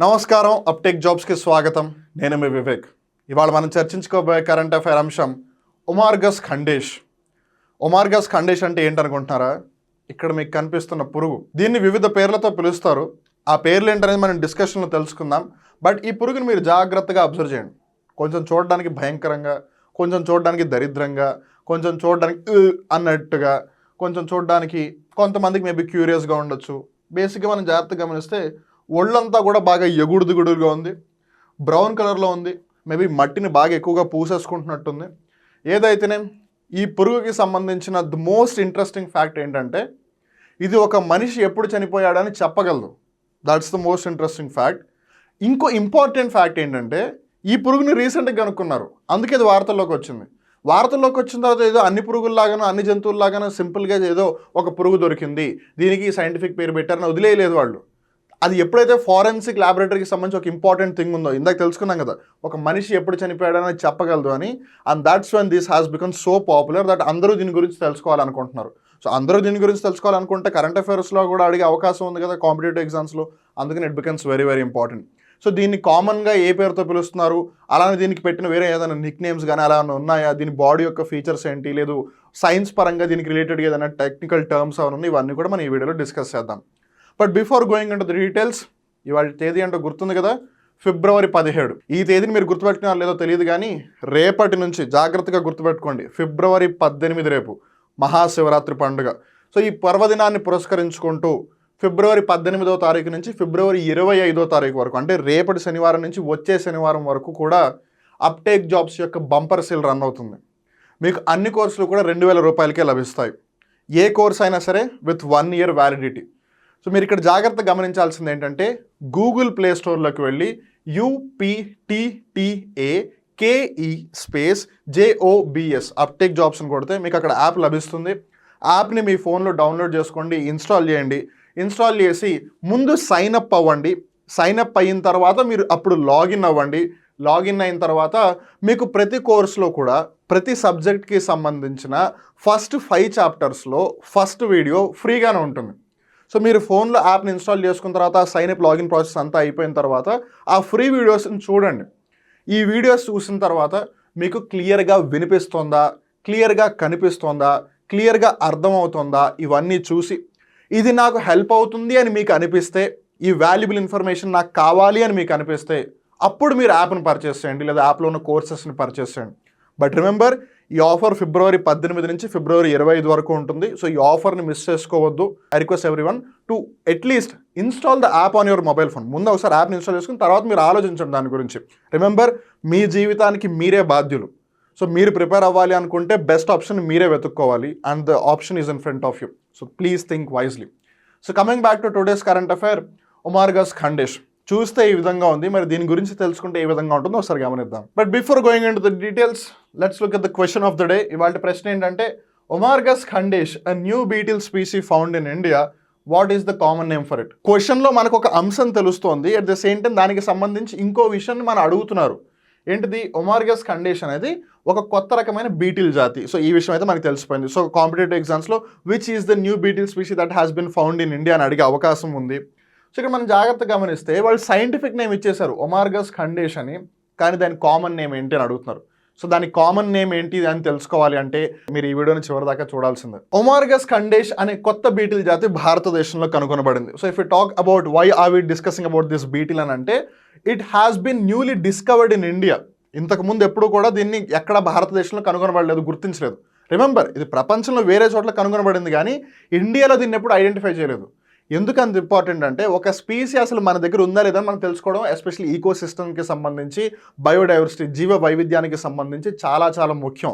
నమస్కారం అప్టేక్ జాబ్స్కి స్వాగతం. నేను మీ వివేక్. ఇవాళ మనం చర్చించుకోబోయే కరెంట్ అఫైర్ అంశం ఒమార్గస్ ఖండేష్. ఒమార్గస్ ఖండేష్ అంటే ఏంటనుకుంటున్నారా? ఇక్కడ మీకు కనిపిస్తున్న పురుగు. దీన్ని వివిధ పేర్లతో పిలుస్తారు. ఆ పేర్లు ఏంటనేది మనం డిస్కషన్లో తెలుసుకుందాం. బట్ ఈ పురుగుని మీరు జాగ్రత్తగా అబ్జర్వ్ చేయండి. కొంచెం చూడడానికి భయంకరంగా, కొంచెం చూడడానికి దరిద్రంగా, కొంచెం చూడడానికి అన్నట్టుగా, కొంచెం చూడడానికి కొంతమందికి మేబీ క్యూరియస్గా ఉండొచ్చు. బేసిక్గా మనం జాగ్రత్తగా గమనిస్తే ఒళ్ళంతా కూడా బాగా ఎగుడుదిగుడుగా ఉంది, బ్రౌన్ కలర్లో ఉంది, మేబీ మట్టిని బాగా ఎక్కువగా పూసేసుకుంటున్నట్టుంది. ఏదైతేనే ఈ పురుగుకి సంబంధించిన ది మోస్ట్ ఇంట్రెస్టింగ్ ఫ్యాక్ట్ ఏంటంటే ఇది ఒక మనిషి ఎప్పుడు చనిపోయాడని చెప్పగలదు. That's the most interesting fact. ఇంకో ఇంపార్టెంట్ ఫ్యాక్ట్ ఏంటంటే ఈ పురుగుని రీసెంట్గా కనుక్కున్నారు, అందుకే ఇది వార్తల్లోకి వచ్చింది. వార్తల్లోకి వచ్చిన తర్వాత ఏదో అన్ని పురుగుల్లాగానో అన్ని జంతువుల్లాగానో సింపుల్గా ఏదో ఒక పురుగు దొరికింది, దీనికి సైంటిఫిక్ పేరు పెట్టారని వదిలేయలేదు వాళ్ళు. అది ఎప్పుడైతే ఫారెన్సిక్ ల్యాబొరేటరీకి సంబంధించి ఒక ఇంపార్టెంట్ థింగ్ ఉందో, ఇందాక తెలుసుకున్నాం కదా, ఒక మనిషి ఎప్పుడు చనిపోయాడని చెప్పగలదు అని. And that's when this has become so popular that అందరూ దీని గురించి తెలుసుకోవాలనుకుంటున్నారు. సో అందరూ దీని గురించి తెలుసుకోవాలనుకుంటే కరెంట్ అఫైర్స్లో కూడా అడిగే అవకాశం ఉంది కదా కాంపిటేటివ్ ఎగ్జామ్స్లో. అందుకని it becomes very very important. So దీన్ని కామన్గా ఏ పేరుతో పిలుస్తున్నారు, అలానే దీనికి పెట్టిన వేరే ఏదైనా నిక్ నేమ్స్ కానీ అలా ఉన్నాయా, దీని బాడీ యొక్క ఫీచర్స్ ఏంటి, లేదు సైన్స్ పరంగా దీనికి రిలేటెడ్గా ఏదైనా టెక్నికల్ టర్మ్స్ అవన్నీ ఉన్నాయి, ఇవన్నీ కూడా మనం ఈ వీడియోలో డిస్కస్ చేద్దాం. But before going into the details, ఇవాళ తేదీ అంటే గుర్తుంది కదా, February 17. ఈ తేదీని మీరు గుర్తుపెట్టుకున్నారో లేదో తెలియదు కానీ రేపటి నుంచి జాగ్రత్తగా గుర్తుపెట్టుకోండి. February 18 రేపు మహాశివరాత్రి పండుగ. సో ఈ పర్వదినాన్ని పురస్కరించుకుంటూ February 18 నుంచి February 25 వరకు, అంటే రేపటి శనివారం నుంచి వచ్చే శనివారం వరకు కూడా అప్టేక్ జాబ్స్ యొక్క బంపర్ సేల్ రన్ అవుతుంది. మీకు అన్ని కోర్సులు కూడా 2000 రూపాయలకే లభిస్తాయి. ఏ కోర్స్ అయినా సరే విత్ 1 year వ్యాలిడిటీ. సో మీరు ఇక్కడ జాగ్రత్త గమనించాల్సింది ఏంటంటే గూగుల్ ప్లే స్టోర్లోకి వెళ్ళి UPTTAKE అప్టేక్ జాబ్స్ని కొడితే మీకు అక్కడ యాప్ లభిస్తుంది. యాప్ని మీ ఫోన్లో డౌన్లోడ్ చేసుకోండి, ఇన్స్టాల్ చేయండి. ఇన్స్టాల్ చేసి ముందు సైన్అప్ అవ్వండి. సైన్అప్ అయిన తర్వాత మీరు అప్పుడు లాగిన్ అవ్వండి. లాగిన్ అయిన తర్వాత మీకు ప్రతి కోర్సులో కూడా ప్రతి సబ్జెక్ట్కి సంబంధించిన ఫస్ట్ 5 చాప్టర్స్లో ఫస్ట్ వీడియో ఫ్రీగానే ఉంటుంది. సో మీరు ఫోన్లో యాప్ని ఇన్స్టాల్ చేసుకున్న తర్వాత సైన్అప్ లాగిన్ ప్రాసెస్ అంతా అయిపోయిన తర్వాత ఆ ఫ్రీ వీడియోస్ని చూడండి. ఈ వీడియోస్ చూసిన తర్వాత మీకు క్లియర్గా వినిపిస్తుందా, క్లియర్గా కనిపిస్తుందా, క్లియర్గా అర్థమవుతుందా, ఇవన్నీ చూసి ఇది నాకు హెల్ప్ అవుతుంది అని మీకు అనిపిస్తే, ఈ వాల్యుబుల్ ఇన్ఫర్మేషన్ నాకు కావాలి అని మీకు అనిపిస్తే అప్పుడు మీరు యాప్ని పర్చేస్ చేయండి, లేదా యాప్లో ఉన్న కోర్సెస్ని పర్చేస్ చేయండి. బట్ రిమెంబర్, ఈ ఆఫర్ February 18 నుంచి February 25 వరకు ఉంటుంది. సో ఈ ఆఫర్ని మిస్ చేసుకోవద్దు. I request everyone to at least install the app on your mobile phone. ముందు ఒకసారి యాప్ని ఇన్స్టాల్ చేసుకుని తర్వాత మీరు ఆలోచించండి దాని గురించి. రిమెంబర్, మీ జీవితానికి మీరే బాధ్యులు. సో మీరు ప్రిపేర్ అవ్వాలి అనుకుంటే బెస్ట్ ఆప్షన్ మీరే వెతుక్కోవాలి, and the option is in front of you. So please think wisely. So coming back to today's current affair, Omorgus Khandesh చూస్తే ఈ విధంగా ఉంది. మరి దీని గురించి తెలుసుకుంటే ఏ విధంగా ఉంటుందో ఒకసారి గమనిద్దాం. But before going into the details, let's look at the question of the day. ఇవాళ ప్రశ్న ఏంటంటే Omorgus Khandesh, a new beetle species found in India, what is the common name for it? క్వశ్చన్లో మనకు ఒక అంశం తెలుస్తోంది, అట్ ద సేమ్ టైం దానికి సంబంధించి ఇంకో విషయాన్ని మనం అడుగుతున్నారు. ఏంటిది? ఒమార్గస్ ఖండేష్ అనేది ఒక కొత్త రకమైన బీటిల్ జాతి. సో ఈ విషయం అయితే మనకు తెలిసిపోయింది. సో కాంపిటేటివ్ ఎగ్జామ్స్లో which is the new beetle species that has been found in India అని అడిగే అవకాశం ఉంది. సో ఇక్కడ మనం జాగ్రత్తగా గమనిస్తే వాళ్ళు సైంటిఫిక్ నేమ్ ఇచ్చేశారు ఒమార్గస్ ఖండేష్ అని, కానీ దాని కామన్ నేమ్ ఏంటి అని అడుగుతున్నారు. సో దాని కామన్ నేమ్ ఏంటి అని తెలుసుకోవాలి అంటే మీరు ఈ వీడియోని చివరిదాకా చూడాల్సిందే. ఒమార్గస్ ఖండేష్ అనే కొత్త బీటిల్ జాతి భారతదేశంలో కనుగొనబడింది. So if you talk about why are we discussing about this beetle అని అంటే, it has been newly discovered in India. ఇంతకుముందు ఎప్పుడు కూడా దీన్ని ఎక్కడ భారతదేశంలో కనుగొనబడలేదు, గుర్తించలేదు. రిమెంబర్, ఇది ప్రపంచంలో వేరే చోట్ల కనుగొనబడింది కానీ ఇండియాలో దీన్ని ఎప్పుడు ఐడెంటిఫై చేయలేదు. ఎందుకు అంత ఇంపార్టెంట్ అంటే ఒక స్పీసీ అసలు మన దగ్గర ఉందా లేదా మనం తెలుసుకోవడం, ఎస్పెషల్లీ ఈకో సిస్టమ్కి సంబంధించి, బయోడైవర్సిటీ జీవ వైవిధ్యానికి సంబంధించి చాలా చాలా ముఖ్యం.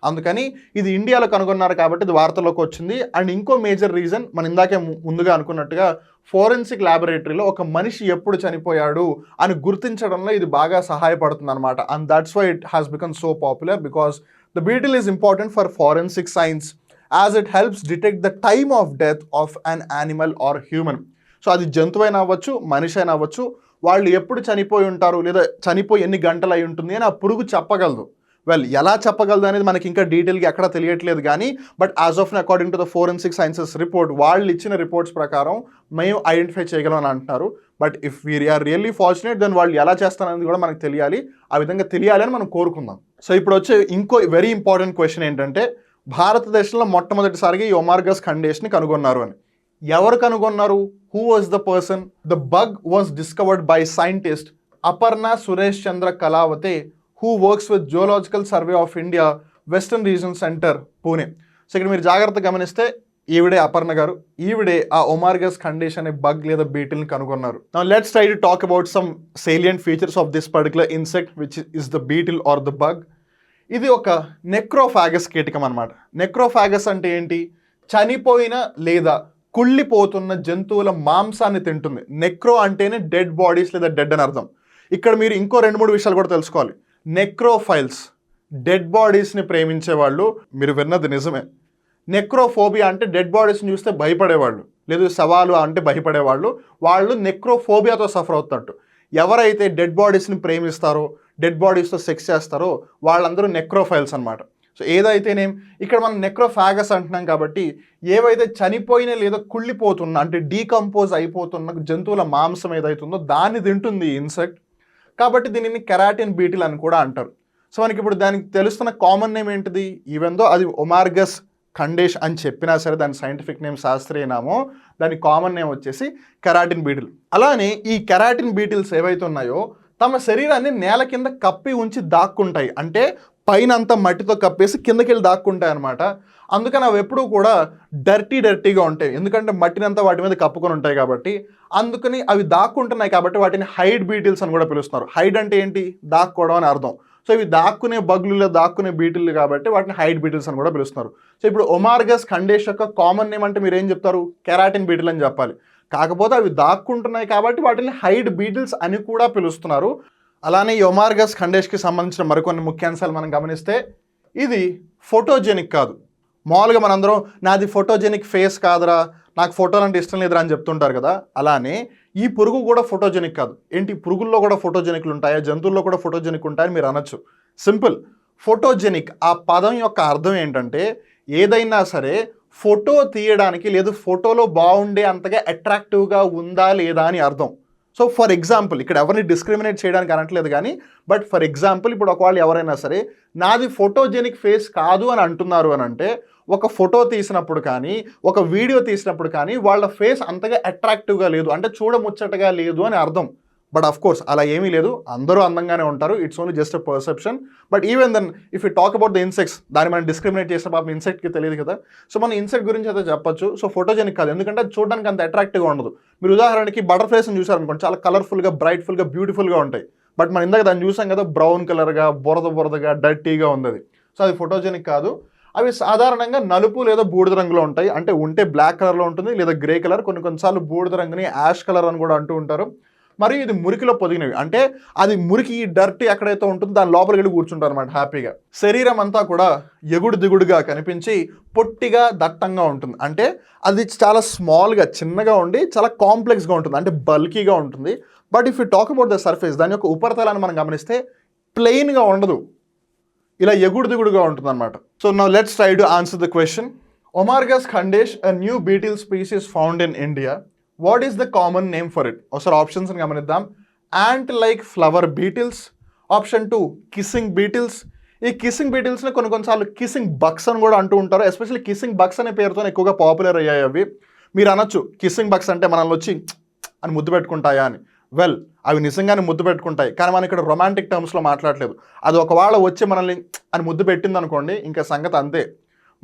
అందుకని ఇది ఇండియాలో కనుగొన్నారు కాబట్టి ఇది వార్తలోకి వచ్చింది. అండ్ ఇంకో మేజర్ రీజన్, మనం ఇందాకే ముందుగా అనుకున్నట్టుగా ఫోరెన్సిక్ ల్యాబొరేటరీలో ఒక మనిషి ఎప్పుడు చనిపోయాడు అని గుర్తించడంలో ఇది బాగా సహాయపడుతుంది అనమాట. And that's why it has become so popular, because the beetle is important for forensic science as it helps detect the time of death of an animal or human. So అది జంతువైనా అవ్వచ్చు, మనిషి అయినా అవ్వచ్చు, వాళ్ళు ఎప్పుడు చనిపోయి ఉంటారు లేదా చనిపోయి ఎన్ని గంటలు అయి ఉంటుంది అని ఆ పురుగు చెప్పగలదు. వెల్ ఎలా చెప్పగలదు అనేది మనకి ఇంకా డీటెయిల్గా ఎక్కడ తెలియట్లేదు కానీ but as of according to the forensic sciences report వాళ్ళు ఇచ్చిన రిపోర్ట్స్ ప్రకారం మేము ఐడెంటిఫై చేయగలం అని అంటున్నారు. But if we are really fortunate then వాళ్ళు ఎలా చేస్తారనేది కూడా మనకు తెలియాలి. ఆ విధంగా తెలియాలి అని మనం కోరుకుందాం. సో ఇప్పుడు వచ్చే ఇంకో వెరీ ఇంపార్టెంట్ క్వశ్చన్ ఏంటంటే భారతదేశంలో మొట్టమొదటిసారిగా ఈ ఒమార్గస్ ఖండేష్ని కనుగొన్నారు అని. ఎవరు కనుగొన్నారు? Who was the person? The bug was discovered by scientist Aparna Suresh Chandra Kalawate who works with Geological Survey of India, Western Region Center, Pune. So ఇక్కడ మీరు జాగ్రత్తగా గమనిస్తే ఈవిడే అపర్ణ గారు, ఈవిడే ఆ ఒమార్గస్ ఖండేష్ అనే బగ్ లేదా బీటిల్ని కనుగొన్నారు. Now let's try to talk about some salient features of this particular insect which is the beetle or the bug. ఇది ఒక నెక్రోఫాగస్ కీటకం అనమాట. నెక్రోఫాగస్ అంటే ఏంటి? చనిపోయిన లేదా కుళ్ళిపోతున్న జంతువుల మాంసాన్ని తింటుంది. నెక్రో అంటేనే డెడ్ బాడీస్ లేదా డెడ్ అని అర్థం. ఇక్కడ మీరు ఇంకో 2-3 విషయాలు కూడా తెలుసుకోవాలి. నెక్రోఫైల్స్ డెడ్ బాడీస్ని ప్రేమించేవాళ్ళు, మీరు విన్నది నిజమే. నెక్రోఫోబియా అంటే డెడ్ బాడీస్ని చూస్తే భయపడేవాళ్ళు, లేదు సవాలు అంటే భయపడేవాళ్ళు, వాళ్ళు నెక్రోఫోబియాతో సఫర్ అవుతున్నట్టు. ఎవరైతే డెడ్ బాడీస్ని ప్రేమిస్తారో, డెడ్ బాడీస్తో సెక్స్ చేస్తారో వాళ్ళందరూ నెక్రోఫైల్స్ అనమాట. సో ఏదైతేనేం ఇక్కడ మనం నెక్రోఫాగస్ అంటున్నాం కాబట్టి ఏవైతే చనిపోయిన లేదా కుళ్ళిపోతున్న అంటే డీకంపోజ్ అయిపోతున్న జంతువుల మాంసం ఏదైతుందో దాన్ని తింటుంది ఈ ఇన్సెక్ట్. కాబట్టి దీనిని కెరాటిన్ బీటిల్ అని కూడా అంటారు. సో మనకి ఇప్పుడు దానికి తెలుస్తున్న కామన్ నేమ్ ఏంటిది? ఈవెన్ దో అది ఒమార్గస్ ఖండేష్ అని చెప్పినా సరే దాని సైంటిఫిక్ నేమ్ శాస్త్రీయ నామో, దాని కామన్ నేమ్ వచ్చేసి కెరాటిన్ బీటిల్. అలానే ఈ కెరాటిన్ బీటిల్స్ ఏవైతే ఉన్నాయో తమ శరీరాన్ని నేల కింద కప్పి ఉంచి దాక్కుంటాయి. అంటే పైన అంతా మట్టితో కప్పేసి కిందకి వెళ్ళి దాక్కుంటాయి అనమాట. అందుకని అవి ఎప్పుడూ కూడా డర్టీగా ఉంటాయి, ఎందుకంటే మట్టినంతా వాటి మీద కప్పుకొని ఉంటాయి కాబట్టి. అందుకని అవి దాక్కుంటున్నాయి కాబట్టి వాటిని హైడ్ బీటిల్స్ అని కూడా పిలుస్తున్నారు. హైడ్ అంటే ఏంటి? దాక్కోవడం అని అర్థం. సో ఇవి దాక్కునే బగ్లు, దాక్కునే బీటిల్లు కాబట్టి వాటిని హైడ్ బీటిల్స్ అని కూడా పిలుస్తున్నారు. సో ఇప్పుడు ఒమార్గస్ ఖండేష్ యొక్క కామన్ నేమ్ అంటే మీరు ఏం చెప్తారు? కెరాటిన్ బీటిల్ అని చెప్పాలి. కాకపోతే అవి దాక్కుంటున్నాయి కాబట్టి వాటిని హైడ్ బీటిల్స్ అని కూడా పిలుస్తున్నారు. అలానే ఈ ఒమార్గస్ ఖండేష్కి సంబంధించిన మరికొన్ని ముఖ్యాంశాలు మనం గమనిస్తే ఇది ఫోటోజెనిక్ కాదు. మామూలుగా మనందరం నాది ఫోటోజెనిక్ ఫేస్ కాదురా, నాకు ఫోటోలు అంటే ఇష్టం లేదురా అని చెప్తుంటారు కదా. అలానే ఈ పురుగు కూడా ఫోటోజెనిక్ కాదు. ఏంటి పురుగుల్లో కూడా ఫోటోజెనిక్లు ఉంటాయా, జంతువుల్లో కూడా ఫోటోజెనిక్ ఉంటాయని మీరు అనొచ్చు. సింపుల్. ఫోటోజెనిక్ ఆ పదం యొక్క అర్థం ఏంటంటే ఏదైనా సరే ఫోటో తీయడానికి లేదు ఫోటోలో బాగుండే అంతగా అట్రాక్టివ్గా ఉందా లేదా అని అర్థం. సో ఫర్ ఎగ్జాంపుల్ ఇక్కడ ఎవరిని డిస్క్రిమినేట్ చేయడానికి అనట్లేదు కానీ బట్ ఫర్ ఎగ్జాంపుల్ ఇప్పుడు ఒకవేళ ఎవరైనా సరే నాది ఫోటోజెనిక్ ఫేస్ కాదు అని అంటున్నారు అని అంటే ఒక ఫోటో తీసినప్పుడు కానీ ఒక వీడియో తీసినప్పుడు కానీ వాళ్ళ ఫేస్ అంతగా అట్రాక్టివ్గా లేదు, అంటే చూడముచ్చటగా లేదు అని అర్థం. బట్ అఫ్ కోర్స్ అలా ఏమీ లేదు, అందరూ అందంగానే ఉంటారు. It's only just a perception. But even then if you talk about the insects, దాన్ని మనం డిస్క్రిమినేట్ చేసిన పాపం ఇన్సెక్ట్కి తెలియదు కదా. సో మనం ఇన్సెక్ట్ గురించి అయితే చెప్పొచ్చు. సో ఫోటోజెనిక్ కాదు, ఎందుకంటే అది చూడడానికి అంత అట్రాక్టివ్గా ఉండదు. మీరు ఉదాహరణకి బటర్ఫ్లైస్ని చూసారనుకోండి, చాలా కలర్ఫుల్గా, బ్రైట్ఫుల్గా, బ్యూటిఫుల్గా ఉంటాయి. బట్ మనం ఇందాక దాన్ని చూసాం కదా, బ్రౌన్ కలర్గా, బురదగా, డర్టీగా ఉంది అది. సో అది ఫోటోజెనిక్ కాదు. అవి సాధారణంగా నలుపు లేదా బూడిద రంగులో ఉంటాయి. అంటే ఉంటే బ్లాక్ కలర్లో ఉంటుంది లేదా గ్రే కలర్, కొన్నిసార్లు బూడిద రంగుని యాష్ కలర్ అని కూడా అంటూ ఉంటారు. మరియు ఇది మురికిలో పొదిగినవి, అంటే అది మురికి డర్టీ ఎక్కడైతే ఉంటుందో దాని లోపలికి వెళ్ళి కూర్చుంటారు అనమాట హ్యాపీగా. శరీరం అంతా కూడా ఎగుడు దిగుడుగా కనిపించి పొట్టిగా దట్టంగా ఉంటుంది. అంటే అది చాలా స్మాల్గా, చిన్నగా ఉండి చాలా కాంప్లెక్స్గా ఉంటుంది, అంటే బల్కీగా ఉంటుంది. But if you talk about the surface, దాని యొక్క ఉపరితలాన్ని మనం గమనిస్తే ప్లెయిన్గా ఉండదు, ఇలా ఎగుడు దిగుడుగా ఉంటుంది అనమాట. So now let's try to answer the question. Omorgus Khandesh, a new beetle species found in India. What is the common name for it? ఒకసారి ఆప్షన్స్ గమనిద్దాం. ant like flower beetles. Option 2 kissing beetles. ఈ kissing బీటిల్స్ని కొన్నిసార్లు kissing bugs అని కూడా అంటూ ఉంటారు. Especially kissing bugs అనే పేరుతో ఎక్కువగా పాపులర్ అయ్యాయి అవి. మీరు అనొచ్చు కిస్సింగ్ బగ్స్ అంటే మనల్ని వచ్చి అని ముద్దు పెట్టుకుంటాయా అని. వెల్, అవి నిజంగానే ముద్దు పెట్టుకుంటాయి, కానీ మనం ఇక్కడ రొమాంటిక్ టర్మ్స్లో మాట్లాడలేదు. అది ఒకవేళ వచ్చి మనల్ని అని ముద్దు పెట్టింది అనుకోండి, ఇంకా సంగతి అంతే,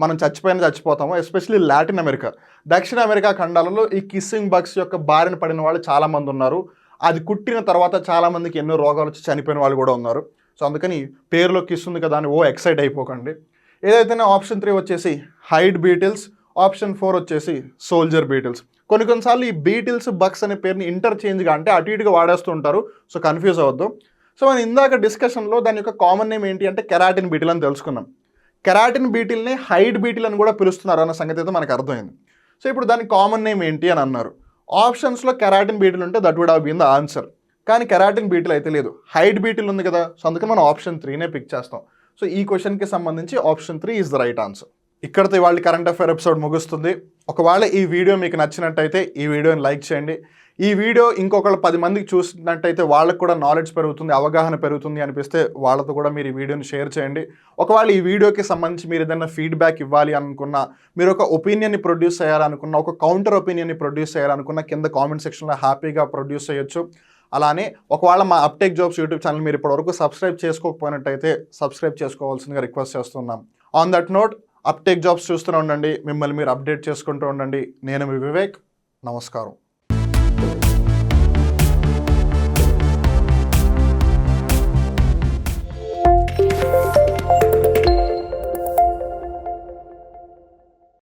మనం చచ్చిపోతాము. ఎస్పెషల్లీ లాటిన్ అమెరికా, దక్షిణ అమెరికా ఖండాలలో ఈ కిస్సింగ్ బగ్స్ యొక్క బారిన పడిన వాళ్ళు చాలామంది ఉన్నారు. అది కుట్టిన తర్వాత చాలామందికి ఎన్నో రోగాలు వచ్చి చనిపోయిన వాళ్ళు కూడా ఉన్నారు. సో అందుకని పేరులో కిస్ ఉంది కదా అని ఎక్సైట్ అయిపోకండి. ఏదైతేనే ఆప్షన్ 3 వచ్చేసి హైడ్ బీటిల్స్, ఆప్షన్ 4 వచ్చేసి సోల్జర్ బీటిల్స్. కొన్నిసార్లు ఈ బీటిల్స్ బగ్స్ అనే పేరుని ఇంటర్చేంజ్గా అంటే అటు ఇటుగా వాడేస్తూ ఉంటారు. సో కన్ఫ్యూజ్ అవ్వద్దు. సో మనం ఇందాక డిస్కషన్లో దాని యొక్క కామన్ నేమ్ ఏంటి అంటే కెరాటిన్ బీటిల్ అని తెలుసుకున్నాం. కెరాటిన్ బీటిల్ని హైడ్ బీటిల్ అని కూడా పిలుస్తున్నారు అన్న సంగతి అయితే మనకు అర్థమైంది. సో ఇప్పుడు దాని కామన్ నేమ్ ఏంటి అని అన్నారు. ఆప్షన్స్లో కెరాటిన్ బీటిల్ ఉంటే that would have been the answer. కానీ కెరాటిన్ బీటిల్ అయితే లేదు, హైడ్ బీటిల్ ఉంది కదా. సో అందుకని మనం ఆప్షన్ 3నే పిక్ చేస్తాం. సో ఈ క్వశ్చన్కి సంబంధించి option 3 is the right answer. ఇక్కడితో ఇవాళ కరెంట్ అఫైర్ ఎపిసోడ్ ముగుస్తుంది. ఒకవేళ ఈ వీడియో మీకు నచ్చినట్టయితే ఈ వీడియోని లైక్ చేయండి. ఈ వీడియో ఇంకొకళ్ళు 10 మందికి చూసినట్టయితే వాళ్ళకు కూడా నాలెడ్జ్ పెరుగుతుంది, అవగాహన పెరుగుతుంది అనిపిస్తే వాళ్ళతో కూడా మీరు ఈ వీడియోని షేర్ చేయండి. ఒకవేళ ఈ వీడియోకి సంబంధించి మీరు ఏదైనా ఫీడ్బ్యాక్ ఇవ్వాలి అనుకున్నా, మీరు ఒక ఒపీనియన్ని ప్రొడ్యూస్ చేయాలనుకున్నా, ఒక కౌంటర్ ఒపీనియన్ని ప్రొడ్యూస్ చేయాలనుకున్నా కింద కామెంట్ సెక్షన్లో హ్యాపీగా ప్రొడ్యూస్ చేయొచ్చు. అలానే ఒకవేళ మా అప్టేక్ జాబ్స్ యూట్యూబ్ ఛానల్ మీరు ఇప్పటివరకు సబ్స్క్రైబ్ చేసుకోకపోయినట్టయితే సబ్స్క్రైబ్ చేసుకోవాల్సిందిగా రిక్వెస్ట్ చేస్తున్నాం. On that note, uptake jobs చూస్తూనే ఉండండి, మిమ్మల్ని మీరు అప్డేట్ చేసుకుంటూ ఉండండి. నేను మీ వివేక్, నమస్కారం.